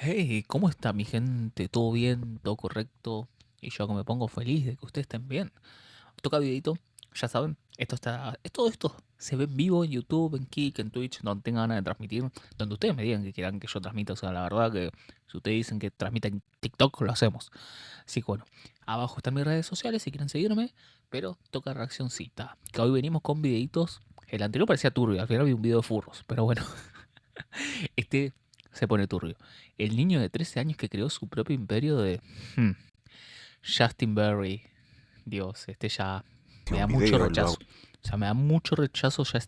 Hey, ¿cómo está mi gente? ¿Todo bien? ¿Todo correcto? Y yo que me pongo feliz de que ustedes estén bien. Toca videito, ya saben, todo esto se ve en vivo en YouTube, en Kick, en Twitch, donde tengan ganas de transmitir, donde ustedes me digan que quieran que yo transmita, o sea, la verdad que si ustedes dicen que transmita en TikTok, lo hacemos. Así que bueno, abajo están mis redes sociales si quieren seguirme, pero toca reaccioncita, que hoy venimos con videitos. El anterior parecía turbio, al final vi un video de furros, pero bueno, este se pone turbio. El niño de 13 años que creó su propio imperio de hmm, Justin Berry. Dios, este ya me da Un mucho video, lo rechazo. O sea, me da mucho rechazo ya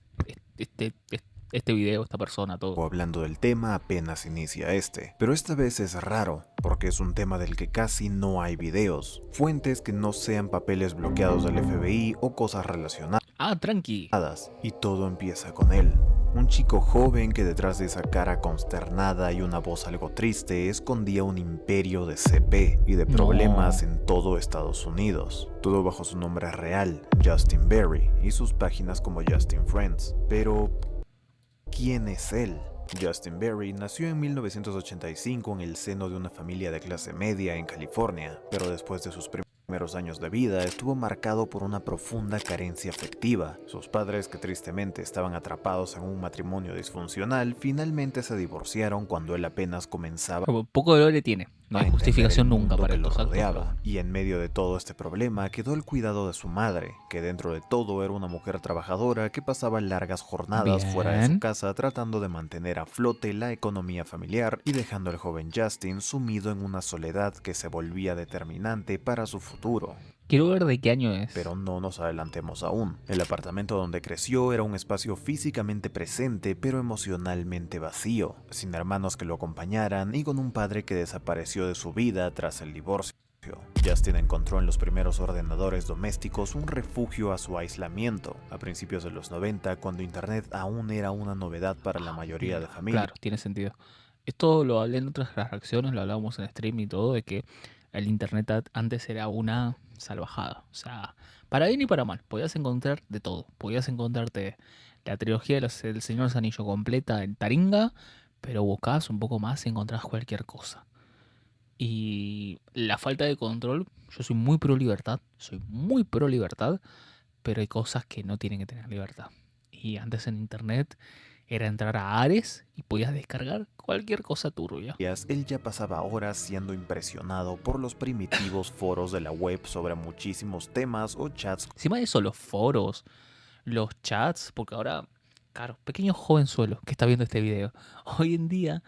este video, esta persona, todo. hago hablando del tema apenas inicia este. Pero esta vez es raro, porque es un tema del que casi no hay videos. Fuentes que no sean papeles bloqueados del FBI o cosas relacionadas. Ah, tranqui. Y todo empieza con él. Un chico joven que detrás de esa cara consternada y una voz algo triste escondía un imperio de CP y de No. problemas en todo Estados Unidos. Todo bajo su nombre real, Justin Berry, y sus páginas como Justin Friends. Pero, ¿quién es él? Justin Berry nació en 1985 en el seno de una familia de clase media en California, pero después de sus primeros años de vida estuvo marcado por una profunda carencia afectiva. Sus padres, que tristemente estaban atrapados en un matrimonio disfuncional, finalmente se divorciaron cuando él apenas comenzaba Poco de lore tiene. No hay a entender el justificación nunca mundo para que lo estos actos, pero rodeaba, bueno. y en medio de todo este problema quedó el cuidado de su madre, que dentro de todo era una mujer trabajadora que pasaba largas jornadas fuera de su Bien. casa tratando de mantener a flote la economía familiar y dejando al joven Justin sumido en una soledad que se volvía determinante para su futuro. Quiero ver de qué año es. Pero no nos adelantemos aún. El apartamento donde creció era un espacio físicamente presente pero emocionalmente vacío, sin hermanos que lo acompañaran y con un padre que desapareció de su vida tras el divorcio. Justin encontró en los primeros ordenadores domésticos un refugio a su aislamiento, a principios de los 90, cuando Internet aún era una novedad para la mayoría de Mira, familias. claro, tiene sentido. Esto lo hablé en otras reacciones, lo hablábamos en stream y todo, de que el internet antes era una salvajada. O sea, para bien y para mal, podías encontrar de todo. Podías encontrarte la trilogía del Señor de los Anillos completa en Taringa, pero buscabas un poco más y encontrabas cualquier cosa. Y la falta de control, yo soy muy pro libertad, pero hay cosas que no tienen que tener libertad. Y antes en internet era entrar a Ares y podías descargar cualquier cosa turbia. Él ya pasaba horas siendo impresionado por los primitivos foros de la web sobre muchísimos temas o chats Encima de eso, los foros, los chats, porque ahora, claro, pequeño jovenzuelo que está viendo este video, hoy en día,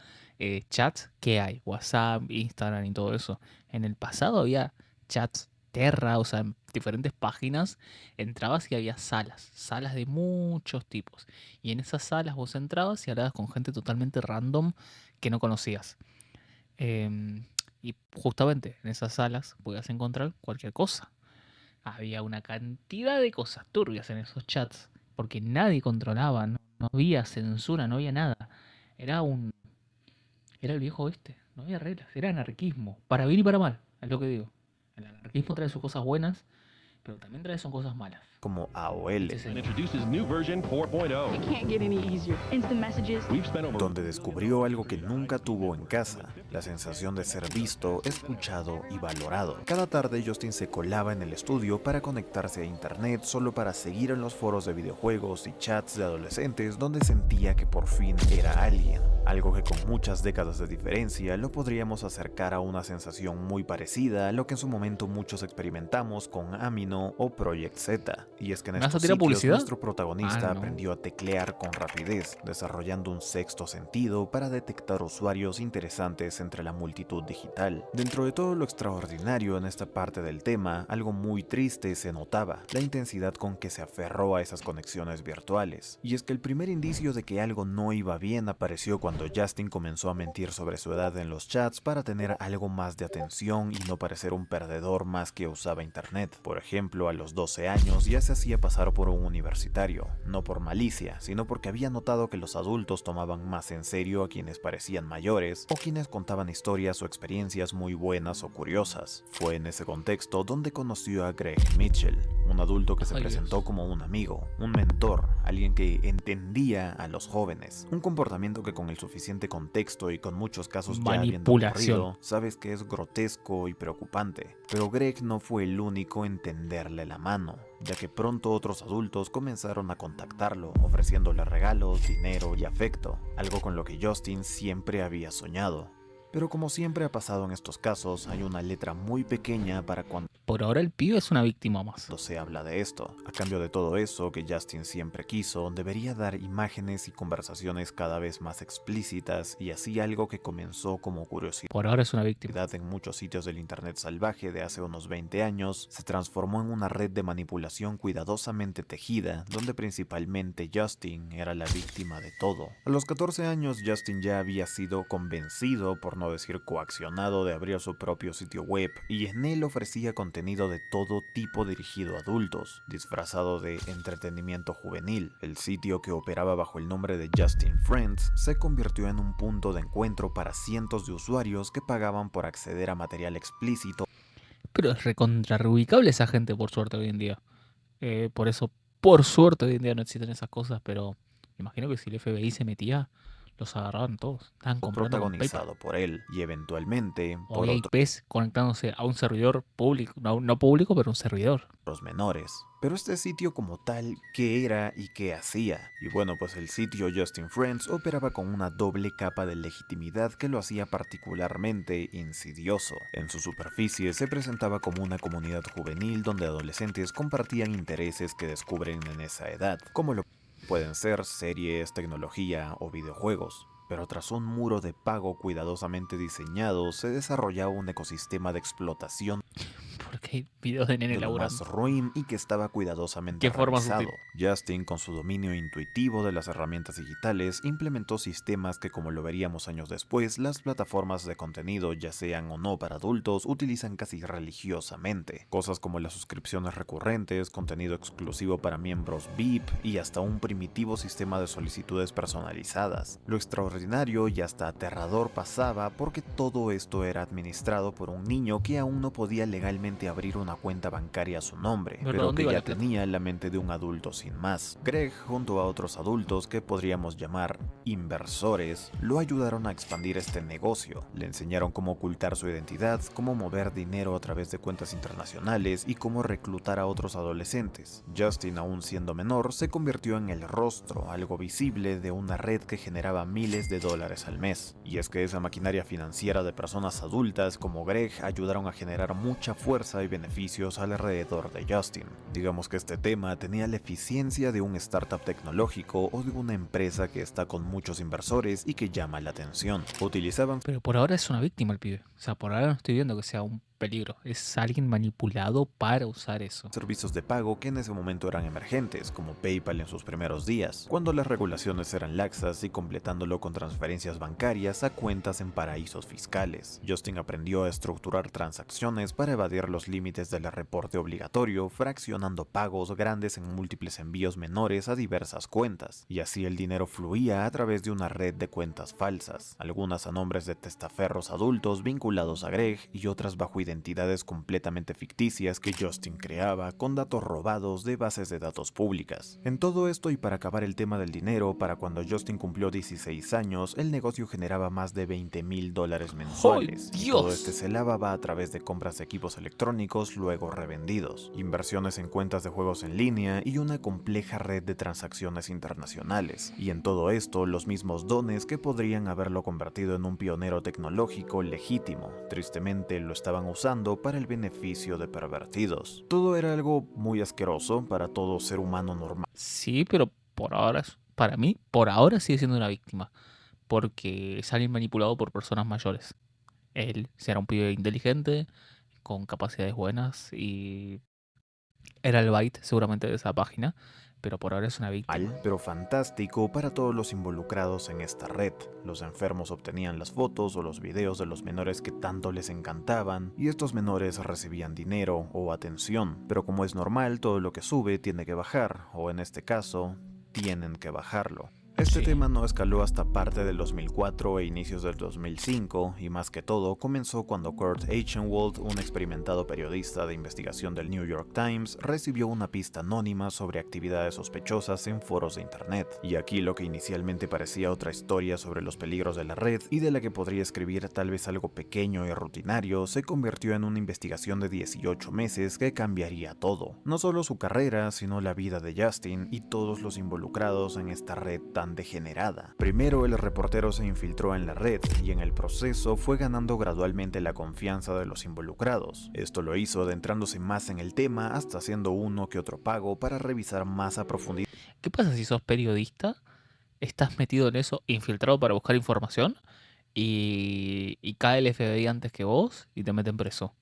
chats, ¿qué hay? WhatsApp, Instagram y todo eso. En el pasado había chats Terra, o sea, en diferentes páginas, entrabas y había salas de muchos tipos. Y en esas salas vos entrabas y hablabas con gente totalmente random que no conocías. Em, y justamente en esas salas podías encontrar cualquier cosa. Había una cantidad de cosas turbias en esos chats, porque nadie controlaba, no había censura, no había nada. Era un. Era el viejo oeste, no había reglas, era anarquismo, para bien y para mal, es lo que digo. El anarquismo trae sus cosas buenas, pero también trae sus cosas malas. como AOL, Este and señor. introduces new version 4.0. It can't get any easier. Instant messages. We've spent over donde descubrió algo que nunca tuvo en casa, la sensación de ser visto, escuchado y valorado. Cada tarde Justin se colaba en el estudio para conectarse a internet solo para seguir en los foros de videojuegos y chats de adolescentes donde sentía que por fin era alguien. Algo que con muchas décadas de diferencia lo podríamos acercar a una sensación muy parecida a lo que en su momento muchos experimentamos con Amino o Project Z. Y es que en ¿Me vas a estos tirar sitios publicidad? nuestro protagonista Ah, no. aprendió a teclear con rapidez, desarrollando un sexto sentido para detectar usuarios interesantes entre la multitud digital. Dentro de todo lo extraordinario en esta parte del tema, algo muy triste se notaba, la intensidad con que se aferró a esas conexiones virtuales. Y es que el primer indicio de que algo no iba bien apareció cuando Justin comenzó a mentir sobre su edad en los chats para tener algo más de atención y no parecer un perdedor más que usaba internet. Por ejemplo, a los 12 años ya se hacía pasar por un universitario, no por malicia, sino porque había notado que los adultos tomaban más en serio a quienes parecían mayores o quienes contaban historias o experiencias muy buenas o curiosas. Fue en ese contexto donde conoció a Greg Mitchell, un adulto que se Ay, presentó Dios. como un amigo, un mentor, alguien que entendía a los jóvenes, un comportamiento que con el suficiente contexto y con muchos casos ya habiendo Manipulación. ocurrido, sabes que es grotesco y preocupante. Pero Greg no fue el único en tenderle la mano, ya que pronto otros adultos comenzaron a contactarlo, ofreciéndole regalos, dinero y afecto, algo con lo que Justin siempre había soñado. Pero como siempre ha pasado en estos casos, hay una letra muy pequeña para cuando Por ahora el pibe es una víctima más. se habla de esto. A cambio de todo eso que Justin siempre quiso, debería dar imágenes y conversaciones cada vez más explícitas, y así algo que comenzó como curiosidad Por ahora es una víctima. en muchos sitios del internet salvaje de hace unos 20 años, se transformó en una red de manipulación cuidadosamente tejida, donde principalmente Justin era la víctima de todo. A los 14 años, Justin ya había sido convencido, por no decir coaccionado, de abrir su propio sitio web, y en él ofrecía contenido de todo tipo dirigido a adultos, disfrazado de entretenimiento juvenil. El sitio, que operaba bajo el nombre de Justin Friends, se convirtió en un punto de encuentro para cientos de usuarios que pagaban por acceder a material explícito Pero es recontra reubicable esa gente, por suerte, hoy en día. Por eso, por suerte, hoy en día no existen esas cosas, pero imagino que si el FBI se metía, los agarraban todos. Estaban comprando con PayPal. protagonizado por él, y eventualmente por Hoy hay IPs conectándose a un servidor público, no público, pero un servidor. otros menores. Pero este sitio como tal, ¿qué era y qué hacía? Y bueno, pues el sitio Justin Friends operaba con una doble capa de legitimidad que lo hacía particularmente insidioso. En su superficie se presentaba como una comunidad juvenil donde adolescentes compartían intereses que descubren en esa edad, como lo pueden ser series, tecnología o videojuegos. Pero tras un muro de pago cuidadosamente diseñado, se desarrollaba un ecosistema de explotación Porque hay videos de nene de lo más laburando. ruin y que estaba cuidadosamente ¿Qué forma realizado. Justin, con su dominio intuitivo de las herramientas digitales, implementó sistemas que, como lo veríamos años después, las plataformas de contenido, ya sean o no para adultos, utilizan casi religiosamente. Cosas como las suscripciones recurrentes, contenido exclusivo para miembros VIP y hasta un primitivo sistema de solicitudes personalizadas. Lo extraordinario y hasta aterrador pasaba porque todo esto era administrado por un niño que aún no podía legalmente abrir una cuenta bancaria a su nombre, ¿Pero pero dónde que iba ya la plata? tenía la mente de un adulto sin más. Greg, junto a otros adultos que podríamos llamar inversores, lo ayudaron a expandir este negocio. Le enseñaron cómo ocultar su identidad, cómo mover dinero a través de cuentas internacionales y cómo reclutar a otros adolescentes. Justin, aún siendo menor, se convirtió en el rostro, algo visible, de una red que generaba miles de dólares al mes. Y es que esa maquinaria financiera de personas adultas como Greg ayudaron a generar mucha fuerza y beneficios alrededor de Justin. Digamos que este tema tenía la eficiencia de un startup tecnológico o de una empresa que está con muchos inversores y que llama la atención. Utilizaban Pero por ahora es una víctima el pibe. O sea, por ahora no estoy viendo que sea un peligro. Es alguien manipulado para usar eso. servicios de pago que en ese momento eran emergentes, como PayPal en sus primeros días, cuando las regulaciones eran laxas, y completándolo con transferencias bancarias a cuentas en paraísos fiscales. Justin aprendió a estructurar transacciones para evadir los límites del reporte obligatorio, fraccionando pagos grandes en múltiples envíos menores a diversas cuentas, y así el dinero fluía a través de una red de cuentas falsas, algunas a nombres de testaferros adultos vinculados a Greg y otras bajo identidades completamente ficticias que Justin creaba con datos robados de bases de datos públicas. En todo esto, y para acabar el tema del dinero, para cuando Justin cumplió 16 años, el negocio generaba más de $20,000 mensuales. ¡Ay, Y todo Dios! este se lavaba a través de compras de equipos electrónicos luego revendidos, inversiones en cuentas de juegos en línea y una compleja red de transacciones internacionales. Y en todo esto, los mismos dones que podrían haberlo convertido en un pionero tecnológico legítimo, tristemente lo estaban usando para el beneficio de pervertidos. Todo era algo muy asqueroso para todo ser humano normal. Sí, pero por ahora, para mí, por ahora sigue siendo una víctima. Porque es alguien manipulado por personas mayores. Él será un pibe inteligente, con capacidades buenas y era el byte seguramente de esa página, pero por ahora es una víctima. Pero fantástico para todos los involucrados en esta red. Los enfermos obtenían las fotos o los videos de los menores que tanto les encantaban, y estos menores recibían dinero o atención, pero como es normal, todo lo que sube tiene que bajar, o en este caso, tienen que bajarlo. Este Sí. tema no escaló hasta parte del 2004 e inicios del 2005, y más que todo comenzó cuando Kurt Eichenwald, un experimentado periodista de investigación del New York Times, recibió una pista anónima sobre actividades sospechosas en foros de internet. Y aquí lo que inicialmente parecía otra historia sobre los peligros de la red y de la que podría escribir tal vez algo pequeño y rutinario, se convirtió en una investigación de 18 meses que cambiaría todo. No solo su carrera, sino la vida de Justin y todos los involucrados en esta red tan degenerada. Primero, el reportero se infiltró en la red y en el proceso fue ganando gradualmente la confianza de los involucrados. Esto lo hizo adentrándose más en el tema hasta haciendo uno que otro pago para revisar más a profundidad ¿Qué pasa si sos periodista, estás metido en eso, infiltrado para buscar información y cae el FBI antes que vos y te meten preso?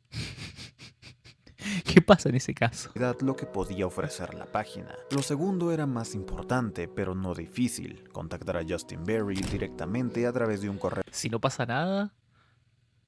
¿Qué pasa en ese caso? lo que podía ofrecer la página. Lo segundo era más importante, pero no difícil: contactar a Justin Berry directamente a través de un correo Si no pasa nada,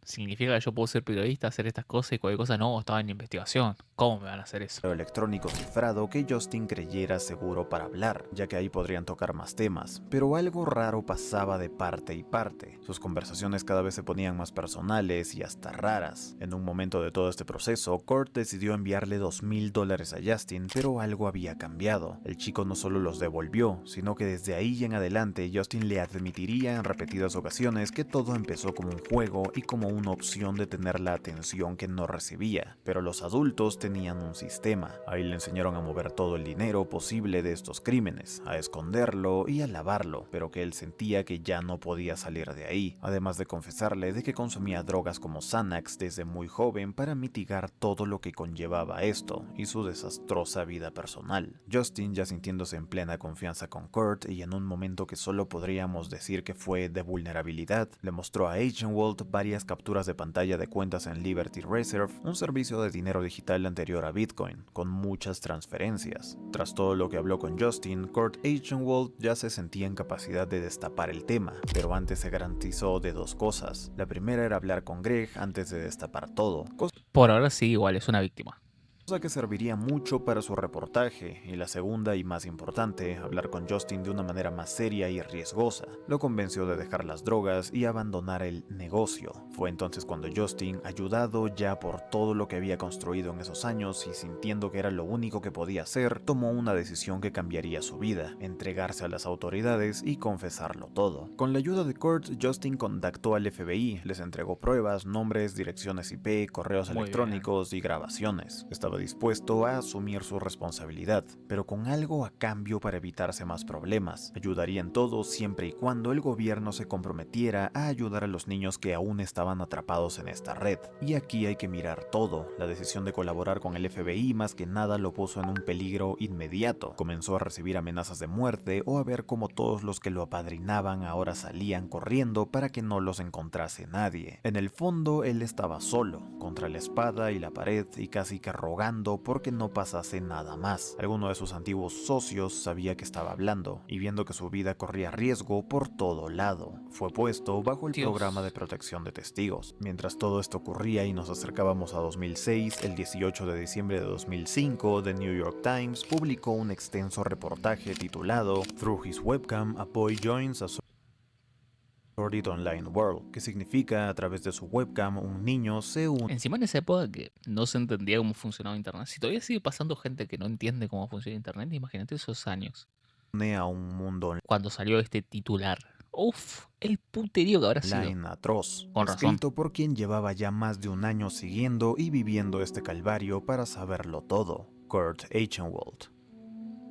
significa que yo puedo ser periodista, hacer estas cosas y cualquier cosa. No, estaba en investigación. ¿Cómo me van a hacer eso? electrónico cifrado que Justin creyera seguro para hablar, ya que ahí podrían tocar más temas, pero algo raro pasaba de parte y parte. Sus conversaciones cada vez se ponían más personales y hasta raras. En un momento de todo este proceso, Kurt decidió enviarle $2,000 a Justin, pero algo había cambiado. El chico no solo los devolvió, sino que desde ahí en adelante Justin le admitiría en repetidas ocasiones que todo empezó como un juego y como una opción de tener la atención que no recibía, pero los adultos tenían un sistema. Ahí le enseñaron a mover todo el dinero posible de estos crímenes, a esconderlo y a lavarlo, pero que él sentía que ya no podía salir de ahí, además de confesarle de que consumía drogas como Xanax desde muy joven para mitigar todo lo que conllevaba esto y su desastrosa vida personal. Justin, ya sintiéndose en plena confianza con Kurt y en un momento que solo podríamos decir que fue de vulnerabilidad, le mostró a Eichenwald varias capturas de pantalla de cuentas en Liberty Reserve, un servicio de dinero digital anterior a Bitcoin, con muchas transferencias. Tras todo lo que habló con Justin, Kurt Eichenwald ya se sentía en capacidad de destapar el tema, pero antes se garantizó de dos cosas. La primera era hablar con Greg antes de destapar todo, Por ahora sí, igual es una víctima. cosa que serviría mucho para su reportaje, y la segunda y más importante, hablar con Justin de una manera más seria y riesgosa. Lo convenció de dejar las drogas y abandonar el negocio. Fue entonces cuando Justin, ayudado ya por todo lo que había construido en esos años y sintiendo que era lo único que podía hacer, tomó una decisión que cambiaría su vida: entregarse a las autoridades y confesarlo todo. Con la ayuda de Kurt, Justin contactó al FBI, les entregó pruebas, nombres, direcciones IP, correos Muy bien. electrónicos y grabaciones. Estaba dispuesto a asumir su responsabilidad, pero con algo a cambio para evitarse más problemas. Ayudaría en todo siempre y cuando el gobierno se comprometiera a ayudar a los niños que aún estaban atrapados en esta red. Y aquí hay que mirar todo. La decisión de colaborar con el FBI más que nada lo puso en un peligro inmediato. Comenzó a recibir amenazas de muerte o a ver cómo todos los que lo apadrinaban ahora salían corriendo para que no los encontrase nadie. En el fondo, él estaba solo, contra la espada y la pared, y casi que rogando porque no pasase nada más. Alguno de sus antiguos socios sabía que estaba hablando, y viendo que su vida corría riesgo por todo lado, fue puesto bajo el Dios. programa de protección de testigos. Mientras todo esto ocurría y nos acercábamos a 2006, el 18 de diciembre de 2005, The New York Times publicó un extenso reportaje titulado "Through His Webcam, a Boy Joins a Sordid Online World", que significa: a través de su webcam un niño se une Encima en esa época que no se entendía cómo funcionaba Internet. Si todavía sigue pasando gente que no entiende cómo funciona Internet, imagínate esos años. a un mundo Cuando salió este titular. Uf, el puterío que habrá sido. online atroz, Con razón. escrito por quien llevaba ya más de un año siguiendo y viviendo este calvario para saberlo todo: Kurt Eichenwald.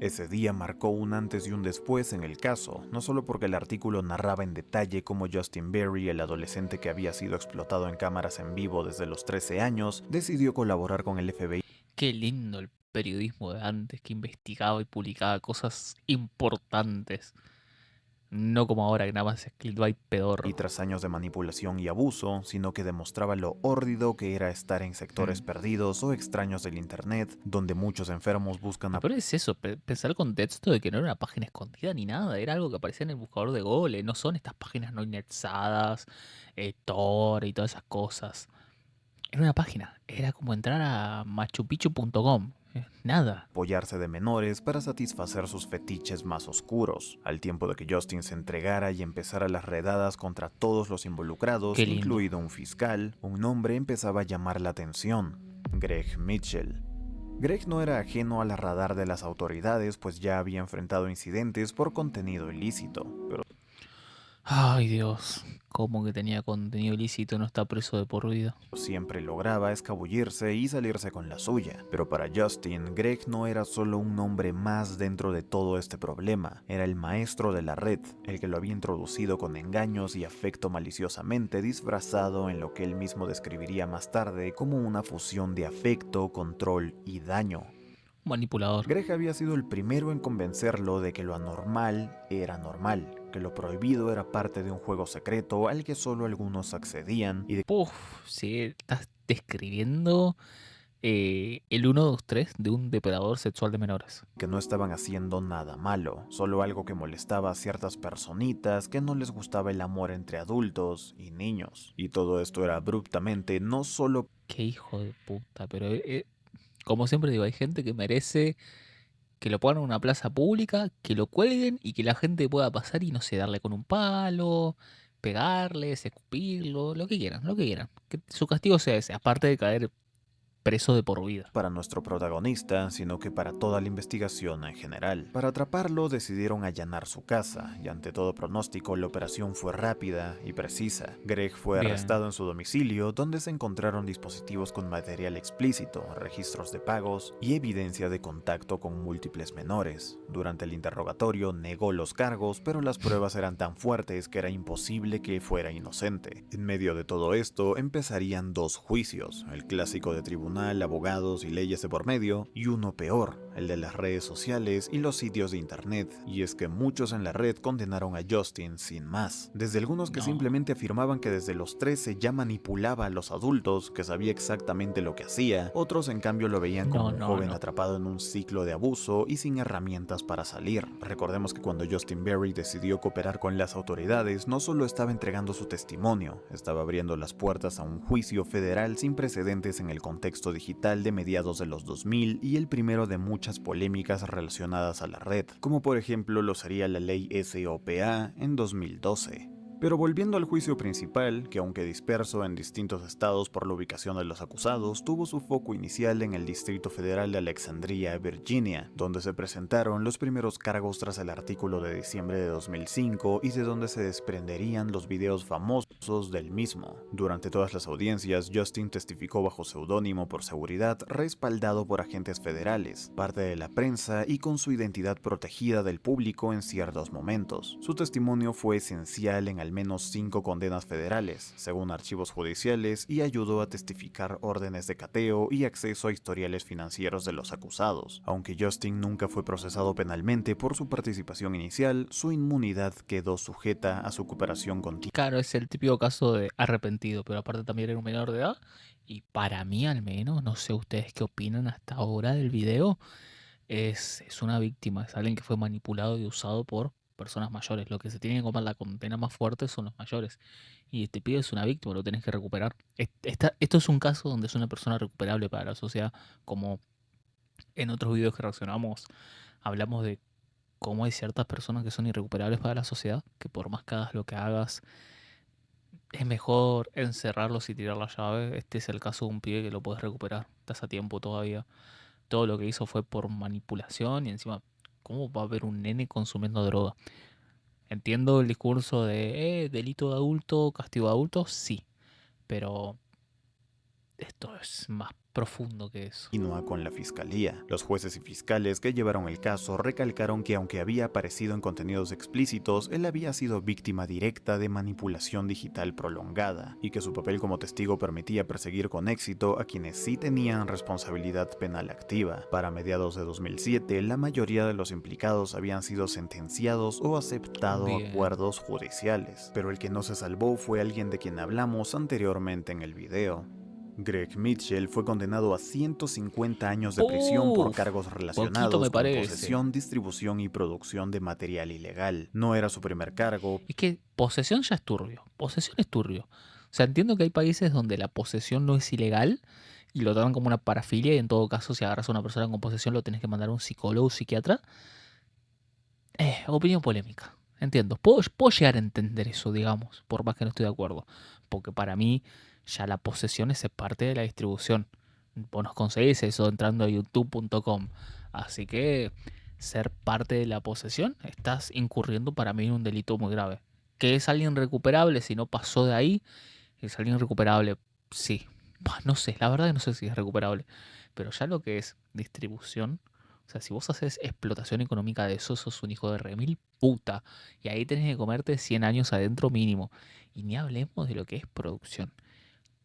Ese día marcó un antes y un después en el caso, no solo porque el artículo narraba en detalle cómo Justin Berry, el adolescente que había sido explotado en cámaras en vivo desde los 13 años, decidió colaborar con el FBI Qué lindo el periodismo de antes que investigaba y publicaba cosas importantes. No como ahora que nada más es clickbait pedorro. y tras años de manipulación y abuso, sino que demostraba lo hórrido que era estar en sectores perdidos o extraños del internet, donde muchos enfermos buscan Pero es eso, pensar el contexto de que no era una página escondida ni nada, era algo que aparecía en el buscador de Google, no son estas páginas no indexadas, Tor y todas esas cosas. Era una página, era como entrar a machupicchu.com Nada. apoyarse de menores para satisfacer sus fetiches más oscuros, al tiempo de que Justin se entregara y empezara las redadas contra todos los involucrados, Qué lindo. incluido un fiscal. Un nombre empezaba a llamar la atención: Greg Mitchell. Greg no era ajeno al radar de las autoridades, pues ya había enfrentado incidentes por contenido ilícito, pero Ay, Dios. ¿Cómo que tenía contenido ilícito? No está preso de por vida. siempre lograba escabullirse y salirse con la suya. Pero para Justin, Greg no era solo un nombre más dentro de todo este problema, era el maestro de la red, el que lo había introducido con engaños y afecto maliciosamente disfrazado en lo que él mismo describiría más tarde como una fusión de afecto, control y daño. Manipulador. Greg había sido el primero en convencerlo de que lo anormal era normal, que lo prohibido era parte de un juego secreto al que solo algunos accedían y de Puf, sí, estás describiendo el 1, 2, 3 de un depredador sexual de menores. que no estaban haciendo nada malo, solo algo que molestaba a ciertas personitas que no les gustaba el amor entre adultos y niños. Y todo esto era abruptamente no solo Qué hijo de puta, pero como siempre digo, hay gente que merece que lo pongan en una plaza pública, que lo cuelguen y que la gente pueda pasar y no sé, darle con un palo, pegarles, escupirlo, lo que quieran, lo que quieran. Que su castigo sea ese, aparte de caer preso de por vida. para nuestro protagonista, sino que para toda la investigación en general. Para atraparlo decidieron allanar su casa, y ante todo pronóstico la operación fue rápida y precisa. Greg fue Bien. arrestado en su domicilio, donde se encontraron dispositivos con material explícito, registros de pagos y evidencia de contacto con múltiples menores. Durante el interrogatorio negó los cargos, pero las pruebas eran tan fuertes que era imposible que fuera inocente. En medio de todo esto empezarían dos juicios, el clásico de tribunal, abogados y leyes de por medio, y uno peor, el de las redes sociales y los sitios de internet. Y es que muchos en la red condenaron a Justin sin más. Desde algunos que No. simplemente afirmaban que desde los 13 ya manipulaba a los adultos, que sabía exactamente lo que hacía, otros en cambio lo veían como un joven atrapado en un ciclo de abuso y sin herramientas para salir. Recordemos que cuando Justin Berry decidió cooperar con las autoridades, no solo estaba entregando su testimonio, estaba abriendo las puertas a un juicio federal sin precedentes en el contexto digital de mediados de los 2000 y el primero de muchas polémicas relacionadas a la red, como por ejemplo lo sería la ley SOPA en 2012. Pero volviendo al juicio principal, que aunque disperso en distintos estados por la ubicación de los acusados, tuvo su foco inicial en el Distrito Federal de Alexandria, Virginia, donde se presentaron los primeros cargos tras el artículo de diciembre de 2005 y de donde se desprenderían los videos famosos del mismo. Durante todas las audiencias, Justin testificó bajo seudónimo por seguridad, respaldado por agentes federales, parte de la prensa y con su identidad protegida del público en ciertos momentos. Su testimonio fue esencial en al menos 5 condenas federales, según archivos judiciales, y ayudó a testificar órdenes de cateo y acceso a historiales financieros de los acusados. Aunque Justin nunca fue procesado penalmente por su participación inicial, su inmunidad quedó sujeta a su cooperación continua. Claro, es el típico caso de arrepentido, pero aparte también era un menor de edad. Y para mí al menos, no sé ustedes qué opinan hasta ahora del video, es una víctima, es alguien que fue manipulado y usado por personas mayores. Lo que se tiene que comer la condena más fuerte son los mayores. Y este pibe es una víctima, lo tenés que recuperar. Esto es un caso donde es una persona recuperable para la sociedad, como en otros videos que reaccionamos, hablamos de cómo hay ciertas personas que son irrecuperables para la sociedad, que por más que hagas lo que hagas, es mejor encerrarlos y tirar la llave. Este es el caso de un pibe que lo puedes recuperar, estás a tiempo todavía. Todo lo que hizo fue por manipulación y encima, ¿cómo va a haber un nene consumiendo droga? Entiendo el discurso de delito de adulto, castigo de adulto, sí, pero esto es más profundo que eso. Continua con la fiscalía. Los jueces y fiscales que llevaron el caso recalcaron que aunque había aparecido en contenidos explícitos, él había sido víctima directa de manipulación digital prolongada, y que su papel como testigo permitía perseguir con éxito a quienes sí tenían responsabilidad penal activa. Para mediados de 2007, la mayoría de los implicados habían sido sentenciados o aceptado Bien. acuerdos judiciales, pero el que no se salvó fue alguien de quien hablamos anteriormente en el video. Greg Mitchell fue condenado a 150 años de prisión por Uf, cargos poquito relacionados me con parece. posesión, distribución y producción de material ilegal. No era su primer cargo, Es que posesión ya es turbio. Posesión es turbio. O sea, entiendo que hay países donde la posesión no es ilegal, y lo tratan como una parafilia y en todo caso si agarras a una persona con posesión lo tenés que mandar a un psicólogo o psiquiatra. Opinión polémica. Entiendo. Puedo llegar a entender eso, digamos, por más que no estoy de acuerdo. Porque para mí ya la posesión es parte de la distribución. Vos nos conseguís eso entrando a youtube.com. Así que ser parte de la posesión, estás incurriendo para mí en un delito muy grave. ¿Que es alguien recuperable si no pasó de ahí? ¿Es alguien recuperable? Sí. Bah, no sé, la verdad que no sé si es recuperable. Pero ya lo que es distribución, o sea, si vos haces explotación económica de eso, sos un hijo de remil puta. Y ahí tenés que comerte 100 años adentro mínimo. Y ni hablemos de lo que es producción.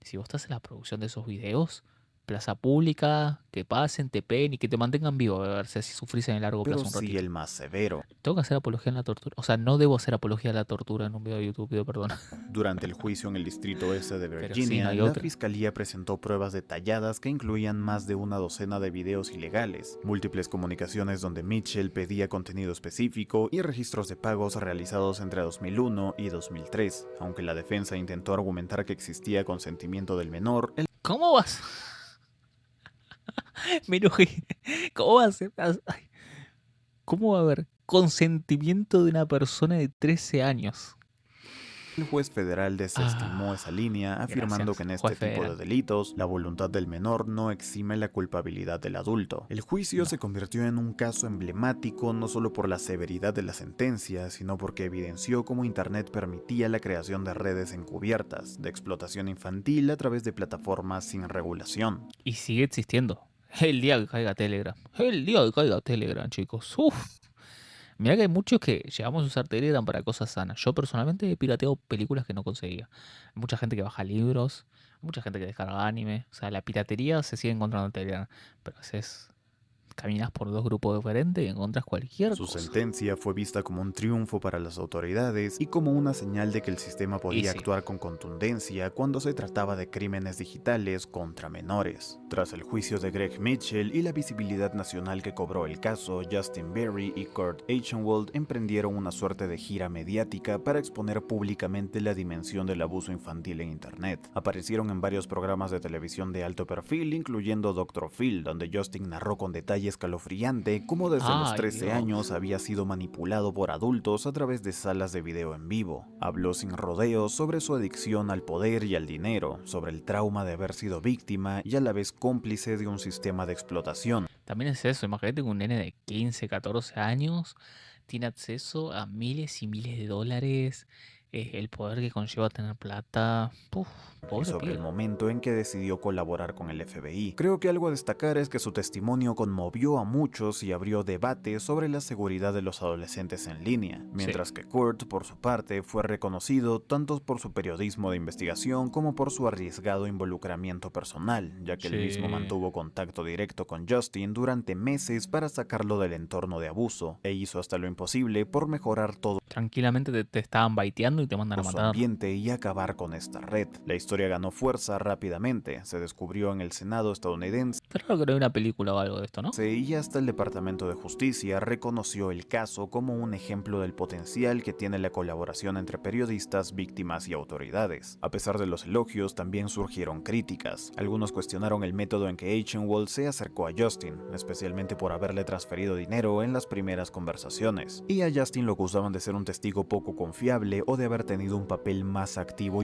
Si vos estás en la producción de esos videos, plaza pública, que pasen, te peguen y que te mantengan vivo, a ver si así sufrís en el largo pero plazo un sí ratito. el más severo. Tengo que hacer apología en la tortura. O sea, no debo hacer apología a la tortura en un video de YouTube, pido perdón. Durante el juicio en el distrito este de Pero sí, no Virginia, hay la otra. fiscalía presentó pruebas detalladas que incluían más de una docena de videos ilegales, múltiples comunicaciones donde Mitchell pedía contenido específico y registros de pagos realizados entre 2001 y 2003. Aunque la defensa intentó argumentar que existía consentimiento del menor, el ¿Cómo vas? Me enojé. ¿Cómo va a ser? Ay, ¿cómo va a haber consentimiento de una persona de 13 años? juez federal desestimó esa línea, afirmando que Gracias, en este juez tipo de federal. delitos, la voluntad del menor no exime la culpabilidad del adulto. El juicio No. se convirtió en un caso emblemático no solo por la severidad de la sentencia, sino porque evidenció cómo Internet permitía la creación de redes encubiertas, de explotación infantil a través de plataformas sin regulación. Y sigue existiendo. El día que caiga Telegram. El día que caiga Telegram, chicos. Uf. Mirá que hay muchos que llegamos a usar Telegram para cosas sanas. Yo personalmente he pirateado películas que no conseguía. Hay mucha gente que baja libros, hay mucha gente que descarga anime. O sea, la piratería se sigue encontrando en Telegram. Pero a veces caminas por dos grupos diferentes y encuentras cualquier Su cosa. sentencia fue vista como un triunfo para las autoridades y como una señal de que el sistema Y podía sí, actuar con contundencia cuando se trataba de crímenes digitales contra menores. Tras el juicio de Greg Mitchell y la visibilidad nacional que cobró el caso, Justin Berry y Kurt Eichenwald emprendieron una suerte de gira mediática para exponer públicamente la dimensión del abuso infantil en Internet. Aparecieron en varios programas de televisión de alto perfil, incluyendo Dr. Phil, donde Justin narró con detalle escalofriante cómo desde los ay 13 Dios. años había sido manipulado por adultos a través de salas de video en vivo. Habló sin rodeos sobre su adicción al poder y al dinero, sobre el trauma de haber sido víctima y a la vez cómplice de un sistema de explotación. También es eso, imagínate que un nene de 15, 14 años tiene acceso a miles y miles de dólares, el poder que conlleva tener plata. Puf, Y pobre sobre el pibe. momento en que decidió colaborar con el FBI. Creo que algo a destacar es que su testimonio conmovió a muchos y abrió debate sobre la seguridad de los adolescentes en línea, mientras que Kurt, por su parte, fue reconocido tanto por su periodismo de investigación como por su arriesgado involucramiento personal, ya que él mismo Sí. mantuvo contacto directo con Justin durante meses para sacarlo del entorno de abuso, e hizo hasta lo imposible por mejorar todo Tranquilamente te estaban baiteando y te mandan a su matar. ambiente y acabar con esta red. La historia ganó fuerza rápidamente, se descubrió en el Senado estadounidense Creo que no hay una película o algo de esto, ¿no? y hasta el Departamento de Justicia reconoció el caso como un ejemplo del potencial que tiene la colaboración entre periodistas, víctimas y autoridades. A pesar de los elogios, también surgieron críticas. Algunos cuestionaron el método en que Eichenwald se acercó a Justin, especialmente por haberle transferido dinero en las primeras conversaciones. Y a Justin lo acusaban de ser un testigo poco confiable o de haber tenido un papel más activo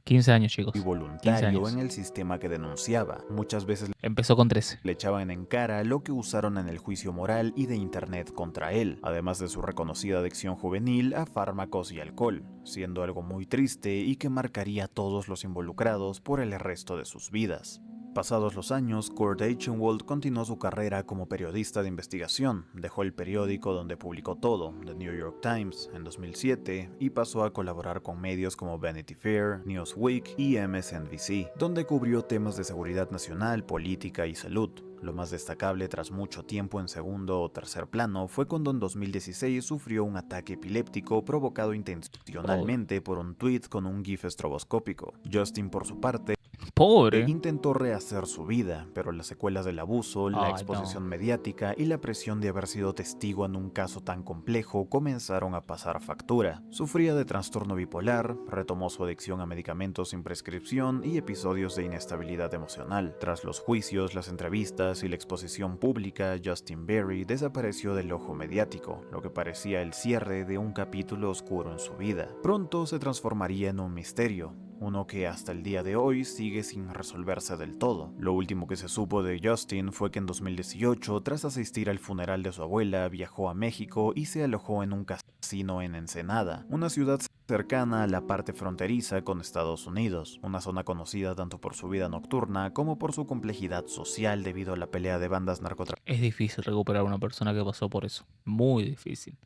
15 años, y chicos. 15 voluntario años. en el sistema que denunciaba. Muchas veces Empezó con 13. le echaban en cara lo que usaron en el juicio moral y de internet contra él, además de su reconocida adicción juvenil a fármacos y alcohol, siendo algo muy triste y que marcaría a todos los involucrados por el resto de sus vidas. Pasados los años, Kurt Eichenwald continuó su carrera como periodista de investigación, dejó el periódico donde publicó todo, The New York Times, en 2007 y pasó a colaborar con medios como Vanity Fair, Newsweek y MSNBC, donde cubrió temas de seguridad nacional, política y salud. Lo más destacable tras mucho tiempo en segundo o tercer plano fue cuando en 2016 sufrió un ataque epiléptico provocado intencionalmente por un tweet con un GIF estroboscópico. Justin, por su parte, Pobre. Intentó rehacer su vida, pero las secuelas del abuso, la Ay, exposición mediática y la presión de haber sido testigo en un caso tan complejo comenzaron a pasar factura. Sufría de trastorno bipolar, retomó su adicción a medicamentos sin prescripción y episodios de inestabilidad emocional. Tras los juicios, las entrevistas y la exposición pública, Justin Berry desapareció del ojo mediático, lo que parecía el cierre de un capítulo oscuro en su vida. Pronto se transformaría en un misterio, uno que hasta el día de hoy sigue sin resolverse del todo. Lo último que se supo de Justin fue que en 2018, tras asistir al funeral de su abuela, viajó a México y se alojó en un casino en Ensenada, una ciudad cercana a la parte fronteriza con Estados Unidos, una zona conocida tanto por su vida nocturna como por su complejidad social debido a la pelea de bandas narcotraficantes. Es difícil recuperar a una persona que pasó por eso. Muy difícil.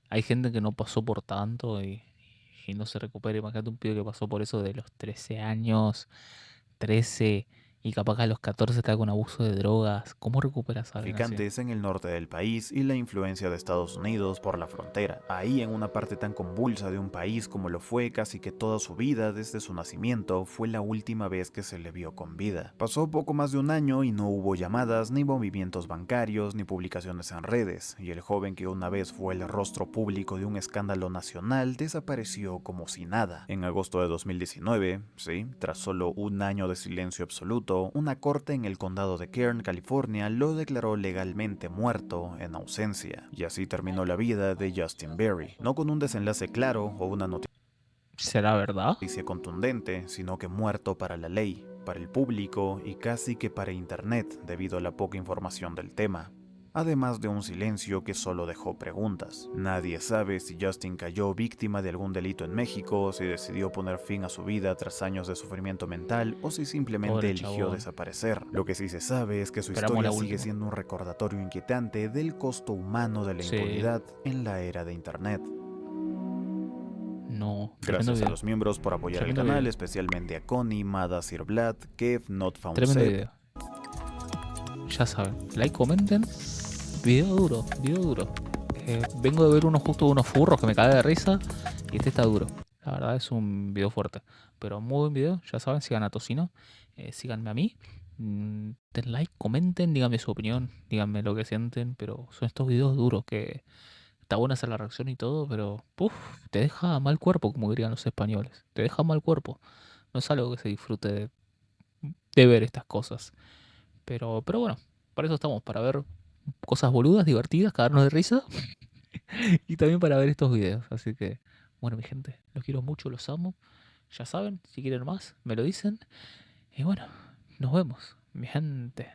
Hay gente que no pasó por tanto y no se recupera. Imagínate un pibe que pasó por eso de los 13 años, 13, y capaz que a los 14 está con abuso de drogas. ¿Cómo recuperas a alguien así? En el norte del país y la influencia de Estados Unidos por la frontera. Ahí, en una parte tan convulsa de un país como lo fue casi que toda su vida desde su nacimiento, fue la última vez que se le vio con vida. Pasó poco más de un año y no hubo llamadas, ni movimientos bancarios, ni publicaciones en redes, y el joven que una vez fue el rostro público de un escándalo nacional desapareció como si nada. En agosto de 2019, tras solo un año de silencio absoluto, una corte en el condado de Kern, California, lo declaró legalmente muerto en ausencia. Y así terminó la vida de Justin Berry, no con un desenlace claro o una ¿Será verdad? noticia contundente, sino que muerto para la ley, para el público y casi que para internet debido a la poca información del tema. Además de un silencio que solo dejó preguntas. Nadie sabe si Justin cayó víctima de algún delito en México, si decidió poner fin a su vida tras años de sufrimiento mental o si simplemente Pobre eligió chabón. desaparecer. Lo que sí se sabe es que su Esperamos la historia sigue última. siendo un recordatorio inquietante del costo humano de la Sí. impunidad en la era de internet. No. Tremendo Gracias a video. los miembros por apoyar el Tremendo canal, video. especialmente a Connie, Mada, Sir Vlad, Kev, Not Found Tremendo Sep, video. Ya saben. Like, comenten. Video duro. Video duro. Vengo de ver unos furros que me cagué de risa. Y este está duro. La verdad es un video fuerte. Pero muy buen video. Ya saben, sigan a Tocino. Síganme a mí. Den like, comenten, díganme su opinión. Díganme lo que sienten. Pero son estos videos duros que está bueno hacer la reacción y todo. Pero te deja mal cuerpo, como dirían los españoles. Te deja mal cuerpo. No es algo que se disfrute de ver estas cosas. Pero bueno, para eso estamos, para ver cosas boludas, divertidas, cagarnos de risa y también para ver estos videos. Así que, bueno, mi gente, los quiero mucho, los amo. Ya saben, si quieren más, me lo dicen. Y bueno, nos vemos, mi gente.